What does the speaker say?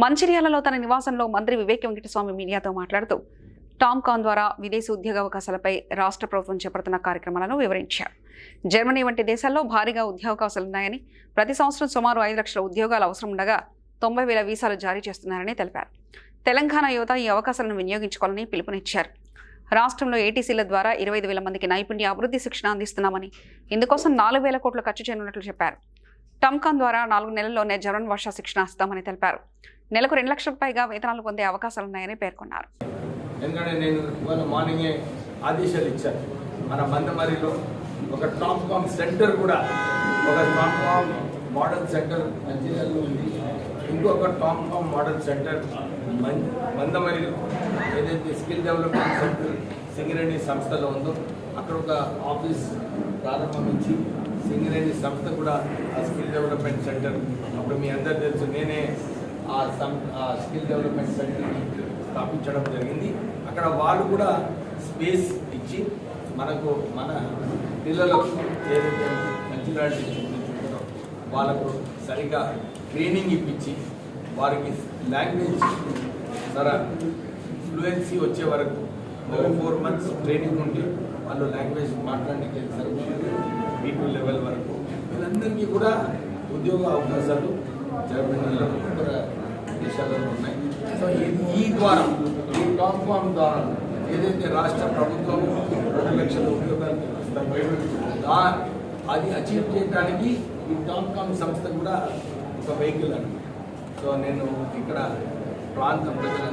మంచిర్యాలలో తన నివాసంలో మంత్రి వివేక్ వెంకటస్వామి మీడియాతో మాట్లాడుతూ టామ్కాన్ ద్వారా విదేశీ ఉద్యోగావకాశాలపై రాష్ట్ర ప్రభుత్వం చేపడుతున్న కార్యక్రమాలను వివరించారు. జర్మనీ వంటి దేశాల్లో భారీగా ఉద్యోగావకాశాలున్నాయని, ప్రతి సంవత్సరం సుమారు 5 లక్షల ఉద్యోగాలు అవసరం ఉండగా 90,000 వీసాలు జారీ చేస్తున్నారని తెలిపారు. తెలంగాణ యువత ఈ అవకాశాలను వినియోగించుకోవాలని పిలుపునిచ్చారు. రాష్ట్రంలో ఏటీసీల ద్వారా 25,000 మందికి నైపుణ్య అభివృద్ధి శిక్షణ అందిస్తున్నామని, ఇందుకోసం 4,000 కోట్లు ఖర్చు చేయనున్నట్లు చెప్పారు. టామ్కాన్ ద్వారా 4 నెలల్లోనే జర్మన్ భాషా శిక్షణ ఇస్తామని తెలిపారు. నెలకు 2 లక్షలకు పైగా వేతనాలు పొందే అవకాశాలున్నాయని పేర్కొన్నారు. ఎందుకంటే నేను ఇవాళ మార్నింగే ఆదేశాలు ఇచ్చాను. మన మందమరిలో ఒక టామ్కామ్ సెంటర్ కూడా, ఒక టామ్కామ్ మోడల్ సెంటర్ మంచిర్యాలలో ఉంది. ఇంకొక టామ్కామ్ మోడల్ సెంటర్ మందమరిలో ఏదైతే స్కిల్ డెవలప్మెంట్ సెంటర్ సింగరేణి సంస్థలో ఉందో అక్కడ ఒక ఆఫీస్ ప్రారంభించి సింగరేణి సంస్థ కూడా ఆ స్కిల్ డెవలప్మెంట్ సెంటర్, అప్పుడు మీ అందరు తెలుసు నేనే ఆ స్కిల్ డెవలప్మెంట్ సెంటర్ని స్థాపించడం జరిగింది. అక్కడ వాళ్ళు కూడా స్పేస్ ఇచ్చి మనకు మన పిల్లలకు ఏదైతే మంచిర్యాల డిస్ట్రిక్ట్లో వాళ్ళకు సరిగా ట్రైనింగ్ ఇప్పించి వారికి లాంగ్వేజ్ ఫ్లూయెన్సీ వచ్చే వరకు 4 మంత్స్ ట్రైనింగ్ ఉండి వాళ్ళు లాంగ్వేజ్ మాట్లాడడానికి సరిపోతుంది B2 లెవెల్ వరకు. వీళ్ళందరికీ కూడా ఉద్యోగ అవకాశాలు జర్మనీలో ఇతర దేశాలలో ఉన్నాయి. సో ఈ ద్వారా, ఈ టామ్కామ్ ద్వారా ఏదైతే రాష్ట్ర ప్రభుత్వం 2 లక్షల ఉద్యోగాలు ఇస్తామో అది అచీవ్ చేయడానికి ఈ టామ్కామ్ సంస్థ కూడా ఒక వెహికల్ అన్నమాట. సో నేను ఇక్కడ ప్రాంత ప్రజలందరూ